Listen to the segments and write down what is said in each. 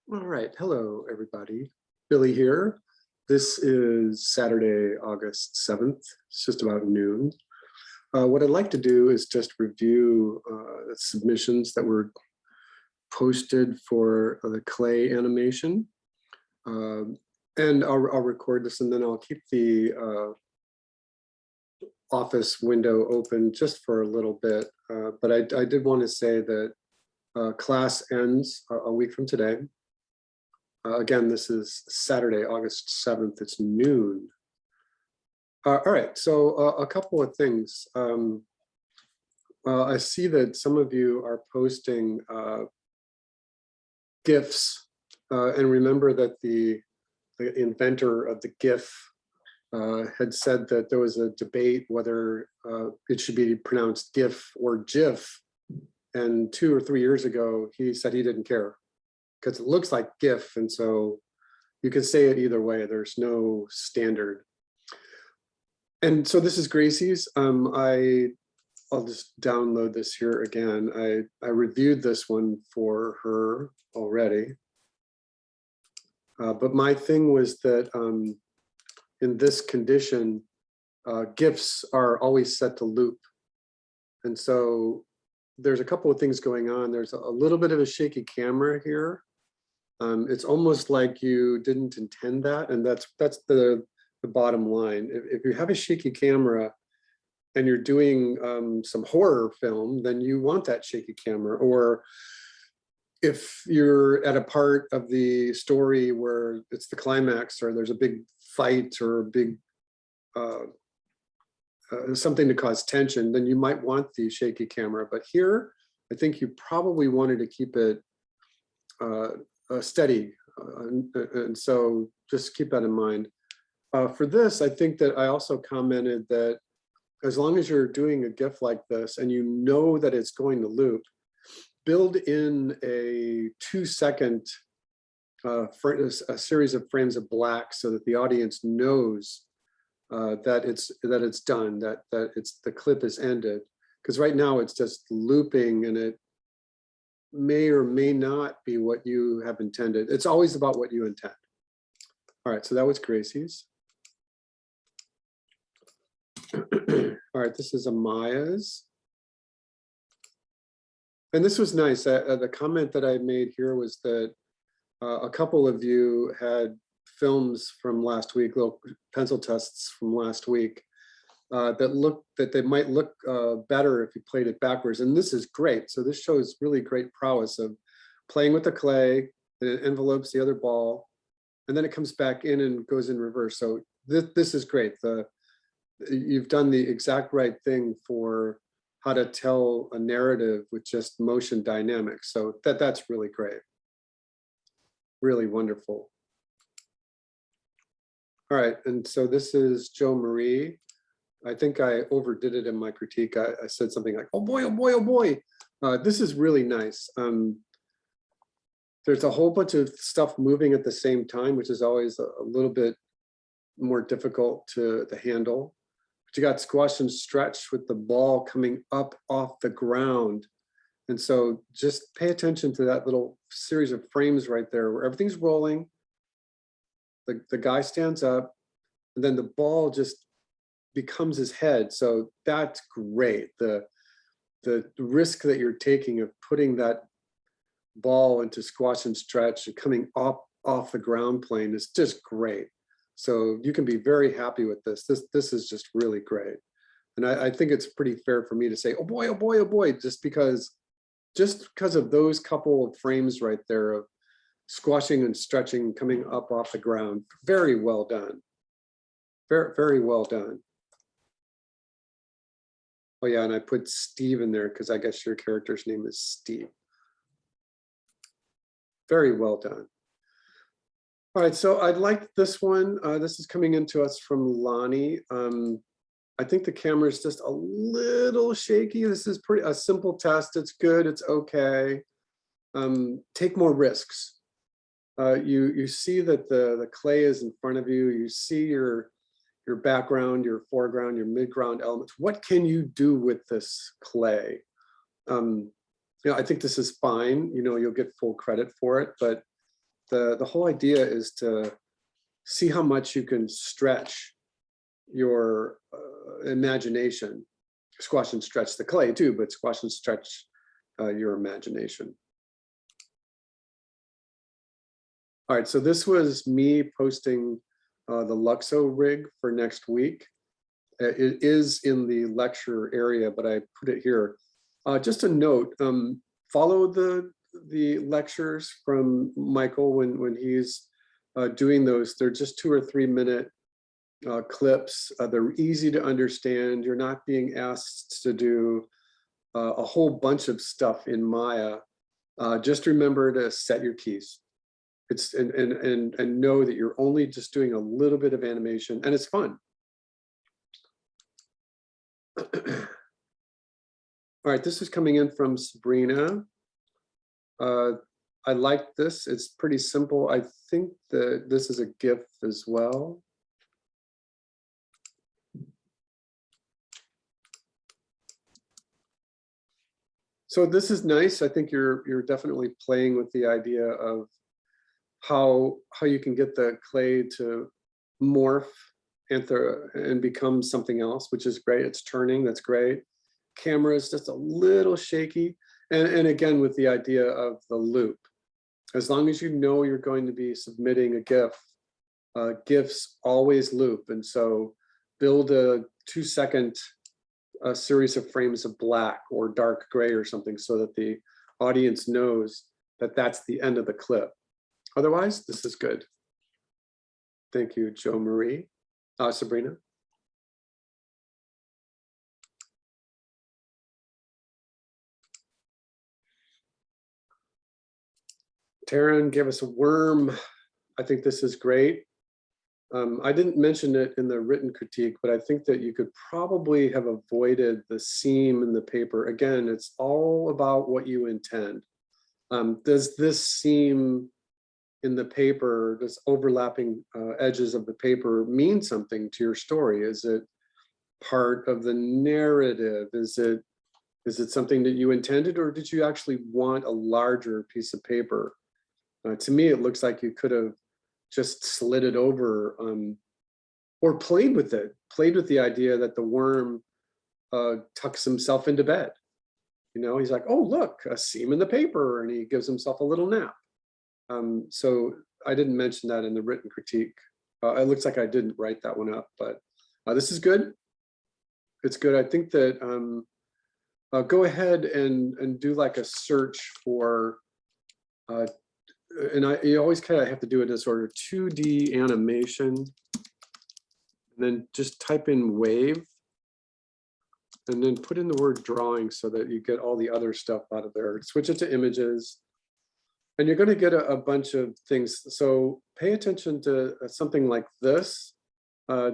All right. Hello, everybody. Billy here. This is Saturday, August 7th. It's just about noon. What I'd like to do is just review the submissions that were posted for the clay animation. And I'll record this and then I'll keep the office window open just for a little bit. But I did want to say that class ends a week from today. Again, this is Saturday, August 7th. It's noon. All right, so a couple of things. I see that some of you are posting GIFs, and remember that the inventor of the GIF had said that there was a debate whether it should be pronounced GIF or GIF. And 2 or 3 years ago, he said he didn't care, because it looks like GIF, and so you can say it either way. There's no standard. And so this is Gracie's. I'll just download this here again. I reviewed this one for her already. But my thing was that in this condition, GIFs are always set to loop. And so there's a couple of things going on. There's a little bit of a shaky camera here. It's almost like you didn't intend that, and that's the bottom line. If you have a shaky camera and you're doing some horror film, then you want that shaky camera. Or if you're at a part of the story where it's the climax, or there's a big fight or a big something to cause tension, then you might want the shaky camera. But here, I think you probably wanted to keep it steady, and so just keep that in mind. For this, I think that I also commented that as long as you're doing a GIF like this and you know that it's going to loop, build in a 2-second a series of frames of black so that the audience knows that it's done, that the clip is ended. Because right now it's just looping, and it may or may not be what you have intended. It's always about what you intend. All right, so that was Gracie's. All right, this is Amaya's. And this was nice. The comment that I made here was that a couple of you had films from last week, little pencil tests from last week, that they might look better if you played it backwards. And this is great. So this shows really great prowess of playing with the clay, and it envelopes the other ball, and then it comes back in and goes in reverse. So this is great. You've done the exact right thing for how to tell a narrative with just motion dynamics. So that's really great. Really wonderful. All right, and so this is Joe Marie. I think I overdid it in my critique. I said something like, oh boy, oh boy, oh boy. This is really nice. There's a whole bunch of stuff moving at the same time, which is always a little bit more difficult to handle. But you got squash and stretch with the ball coming up off the ground. And so just pay attention to that little series of frames right there where everything's rolling. The guy stands up, and then the ball just becomes his head. So that's great. The risk that you're taking of putting that ball into squash and stretch and coming off the ground plane is just great. So you can be very happy with this. This is just really great. And I think it's pretty fair for me to say, oh boy, oh boy, oh boy, just because of those couple of frames right there of squashing and stretching, coming up off the ground. Very well done. Very, very well done. Oh yeah, and I put Steve in there because I guess your character's name is Steve. Very well done. All right, so I'd like this one. This is coming into us from Lonnie. I think the camera is just a little shaky. This is a simple test. It's good, it's okay. Take more risks. You see that the clay is in front of you. You see your background, your foreground, your midground elements. What can you do with this clay? I think this is fine. You'll get full credit for it, but The whole idea is to see how much you can stretch your imagination. Squash and stretch the clay too, but squash and stretch your imagination. All right, so this was me posting the Luxo rig for next week. It is in the lecture area, but I put it here. Just a note, follow the lectures from Michael when he's doing those. They're just 2 or 3 minute clips. They're easy to understand. You're not being asked to do a whole bunch of stuff in Maya. Just remember to set your keys. It's and know that you're only just doing a little bit of animation, and it's fun. All right, this is coming in from Sabrina. I like this. It's pretty simple. I think that this is a GIF as well. So this is nice. I think you're definitely playing with the idea of how you can get the clay to morph and become something else, which is great. It's turning, that's great. Camera is just a little shaky. And again, with the idea of the loop. As long as you know you're going to be submitting a GIF, GIFs always loop. And so build a 2-second series of frames of black or dark gray or something so that the audience knows that that's the end of the clip. Otherwise, this is good. Thank you, Joe Marie. Sabrina. Taryn gave us a worm. I think this is great. I didn't mention it in the written critique, but I think that you could probably have avoided the seam in the paper. Again, it's all about what you intend. Does this seam in the paper, does overlapping edges of the paper mean something to your story? Is it part of the narrative? Is it something that you intended, or did you actually want a larger piece of paper? To me, it looks like you could have just slid it over or played with it, played with the idea that the worm tucks himself into bed. You know, he's like, oh, look, a seam in the paper, and he gives himself a little nap. So I didn't mention that in the written critique. It looks like I didn't write that one up, but this is good. It's good. I think that go ahead and do like a search for and you always kind of have to do it in sort of 2D animation, and then just type in wave, and then put in the word drawing so that you get all the other stuff out of there. Switch it to images, and you're going to get a bunch of things. So pay attention to something like this.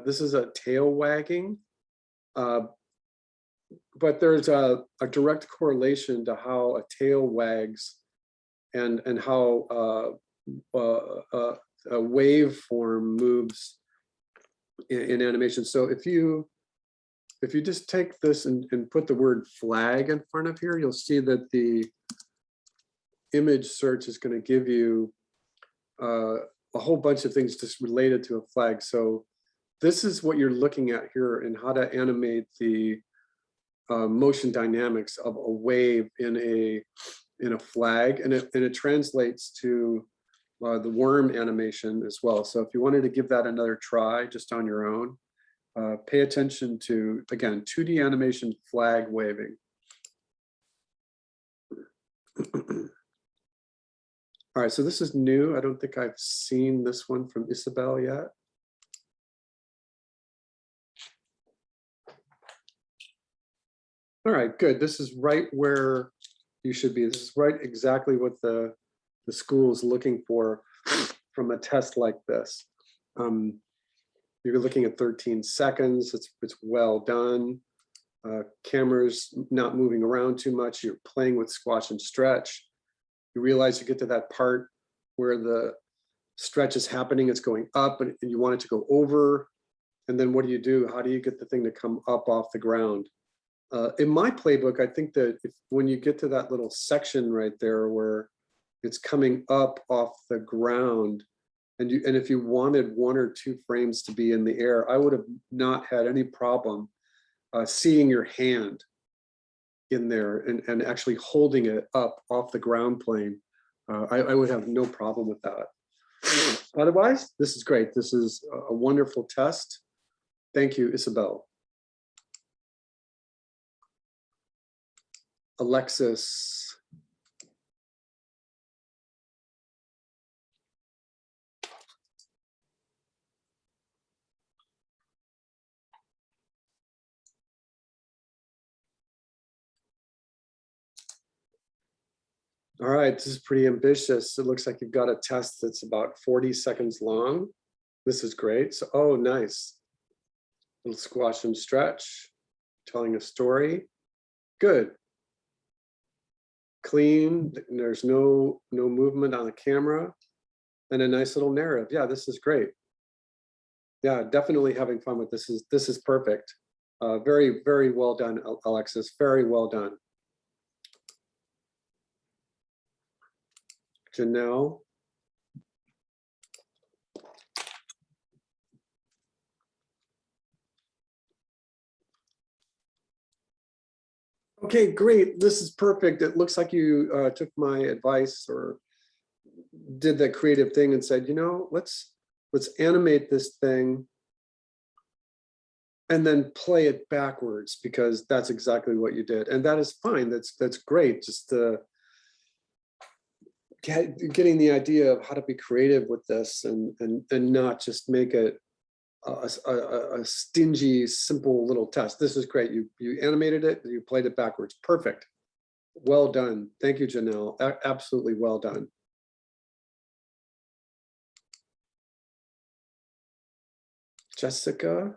This is a tail wagging, but there's a direct correlation to how a tail wags and how a waveform moves in animation. So if you just take this and put the word flag in front of here, you'll see that the image search is going to give you a whole bunch of things just related to a flag. So this is what you're looking at here and how to animate the motion dynamics of a wave in a flag, and it translates to the worm animation as well. So if you wanted to give that another try just on your own, pay attention to, again, 2D animation flag waving. All right, so this is new. I don't think I've seen this one from Isabel yet. All right, good. This is right where you should be. This is right exactly what the school is looking for from a test like this. You're looking at 13 seconds. It's well done. Camera's not moving around too much. You're playing with squash and stretch. You realize you get to that part where the stretch is happening. It's going up and you want it to go over. And then what do? How do you get the thing to come up off the ground? In my playbook, I think that when you get to that little section right there where It's coming up off the ground. And if you wanted 1 or 2 frames to be in the air, I would have not had any problem seeing your hand in there and actually holding it up off the ground plane. I would have no problem with that. Otherwise, this is great. This is a wonderful test. Thank you, Isabel. Alexis. All right, this is pretty ambitious. It looks like you've got a test that's about 40 seconds long. This is great. So, oh, nice. Little squash and stretch, telling a story. Good. Clean, there's no movement on the camera, and a nice little narrative. Yeah, this is great. Yeah, definitely having fun with this. This is perfect. Very, very well done, Alexis. Very well done. Janelle. Okay, great. This is perfect. It looks like you took my advice or did the creative thing and said, you know, let's animate this thing and then play it backwards, because that's exactly what you did. And that is fine. That's great. Just getting the idea of how to be creative with this and not just make it a stingy, simple little test. This is great. You animated it, you played it backwards. Perfect. Well done. Thank you, Janelle. Absolutely well done. Jessica.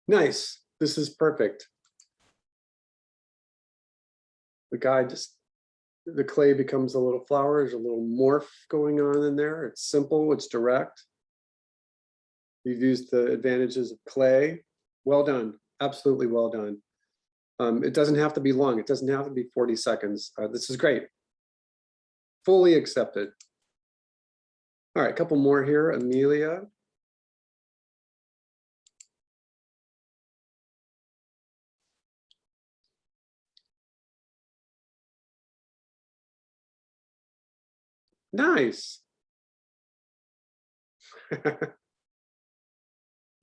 Nice. This is perfect. The guy the clay becomes a little flower. There's a little morph going on in there. It's simple, it's direct. You've used the advantages of clay. Well done. Absolutely well done. It doesn't have to be long. It doesn't have to be 40 seconds. This is great. Fully accepted. All right, a couple more here. Amelia. Nice.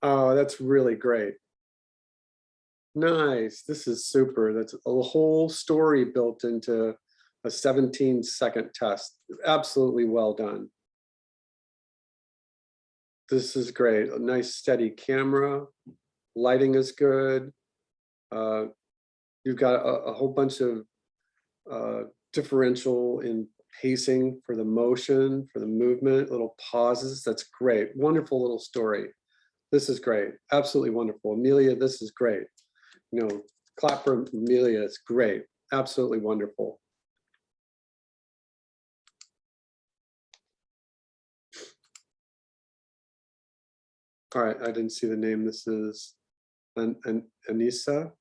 Oh, that's really great. Nice. This is super. That's a whole story built into a 17-second test. Absolutely well done. This is great. A nice steady camera. Lighting is good. You've got a whole bunch of differential in pacing for the motion, for the movement, little pauses. That's great. Wonderful little story. This is great. Absolutely wonderful. Amelia, this is great. You know, clap for Amelia. It's great. Absolutely wonderful. All right, I didn't see the name. This is Anissa.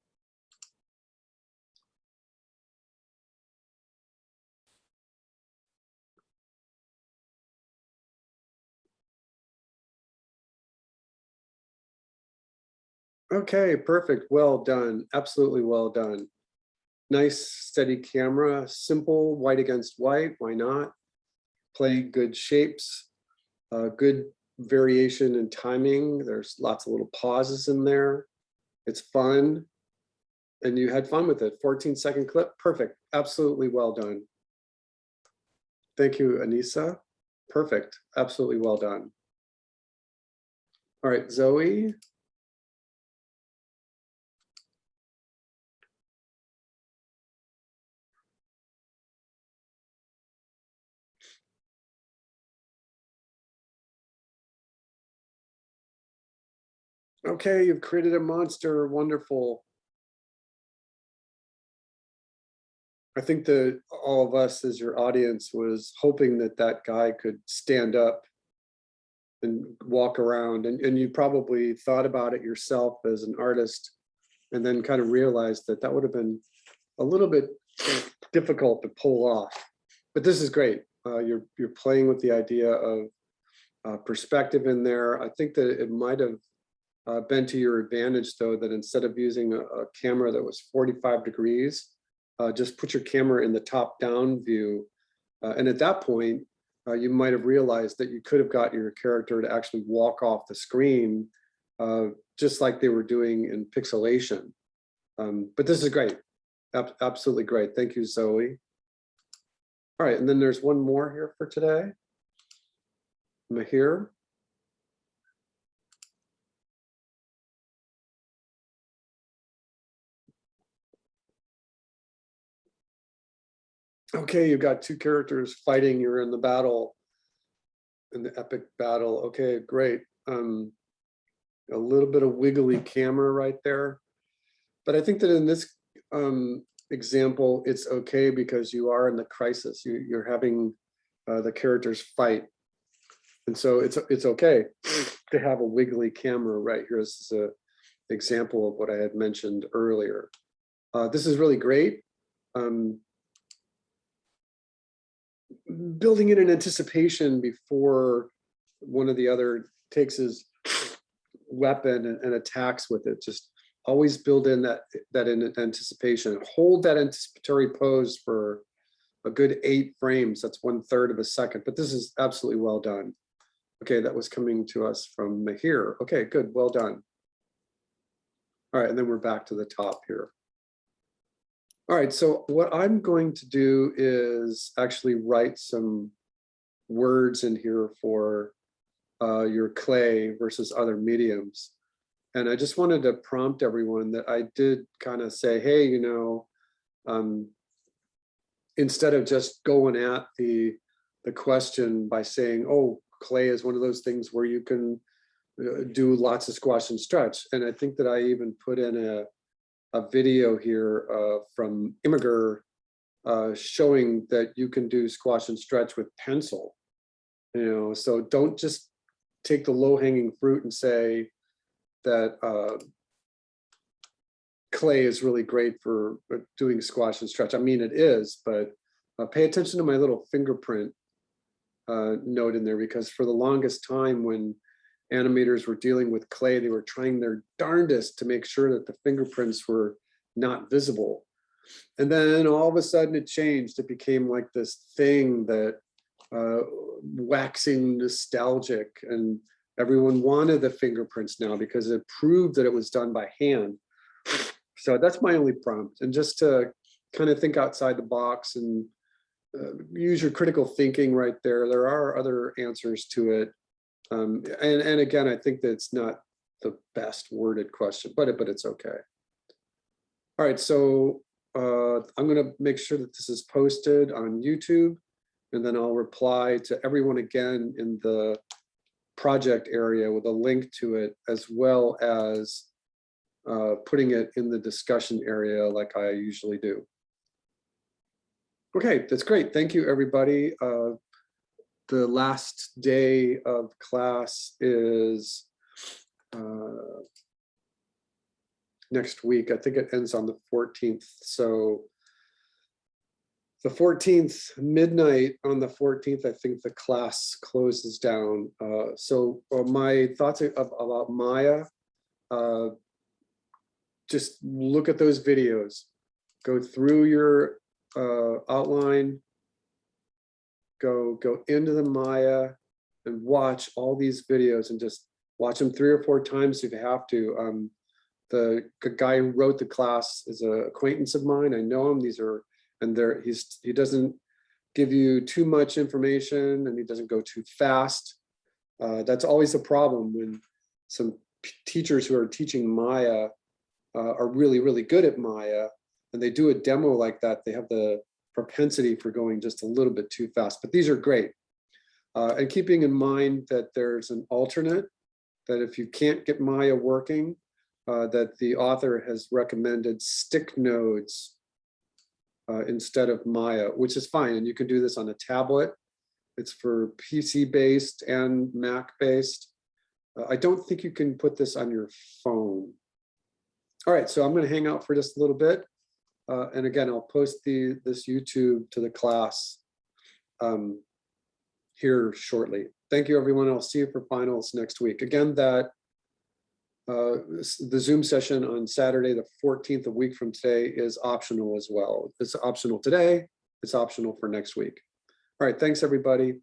Okay, perfect. Well done. Absolutely well done. Nice steady camera, simple, white against white. Why not? Play good shapes, good variation in timing. There's lots of little pauses in there. It's fun. And you had fun with it. 14-second clip. Perfect. Absolutely well done. Thank you, Anissa. Perfect. Absolutely well done. All right, Zoe. Okay, you've created a monster. Wonderful. I think that all of us as your audience was hoping that that guy could stand up and walk around. And you probably thought about it yourself as an artist. and then kind of realized that that would have been a little bit difficult to pull off. But this is great. You're playing with the idea of perspective in there. I think that it might have been to your advantage, though, that instead of using a camera that was 45 degrees, just put your camera in the top-down view. And at that point, you might have realized that you could have got your character to actually walk off the screen, just like they were doing in pixelation. But this is great. Absolutely great. Thank you, Zoe. All right, and then there's one more here for today. Mahir. Okay, you've got two characters fighting. You're in the battle, in the epic battle. Okay, great. A little bit of wiggly camera right there. But I think that in this example, it's okay because you are in the crisis. You're having the characters fight. And so it's okay to have a wiggly camera right here. This is an example of what I had mentioned earlier. This is really great. Building in an anticipation before one of the other takes his weapon and attacks with it. Just always build in that in anticipation. Hold that anticipatory pose for a good 8 frames. That's 1/3 of a second, but this is absolutely well done. Okay, that was coming to us from Mahir. Okay, good, well done. All right, and then we're back to the top here. All right, so what I'm going to do is actually write some words in here for your clay versus other mediums. And I just wanted to prompt everyone that I did kind of say, hey, you know, instead of just going at the question by saying, oh, clay is one of those things where you can do lots of squash and stretch. And I think that I even put in a video here from Imgur showing that you can do squash and stretch with pencil. You know, so don't just take the low-hanging fruit and say that clay is really great for doing squash and stretch. I mean, it is, but pay attention to my little fingerprint note in there, because for the longest time when animators were dealing with clay, they were trying their darndest to make sure that the fingerprints were not visible. And then all of a sudden it changed. It became like this thing that waxing nostalgic, and everyone wanted the fingerprints now because it proved that it was done by hand. So that's my only prompt, and just to kind of think outside the box and use your critical thinking right there. There are other answers to it. And again, I think that it's not the best worded question, but it's okay. All right, so I'm going to make sure that this is posted on YouTube, and then I'll reply to everyone again in the project area with a link to it, as well as putting it in the discussion area like I usually do. Okay, that's great. Thank you, everybody. The last day of class is next week. I think it ends on the 14th. So the 14th, midnight on the 14th, I think the class closes down. So my thoughts about Maya, just look at those videos, go through your outline, go into the Maya and watch all these videos, and just watch them 3 or 4 times if you have to. The guy who wrote the class is an acquaintance of mine. I know him. He doesn't give you too much information, and he doesn't go too fast. That's always a problem when some teachers who are teaching Maya are really, really good at Maya, and they do a demo like that. They have the propensity for going just a little bit too fast, but these are great. And keeping in mind that there's an alternate, that if you can't get Maya working, that the author has recommended stick nodes instead of Maya, which is fine. And you can do this on a tablet. It's for PC based and Mac based. I don't think you can put this on your phone. All right, so I'm going to hang out for just a little bit. And again, I'll post this YouTube to the class here shortly. Thank you, everyone. I'll see you for finals next week. Again, the Zoom session on Saturday, the 14th, a week from today, is optional as well. It's optional today. It's optional for next week. All right, thanks, everybody.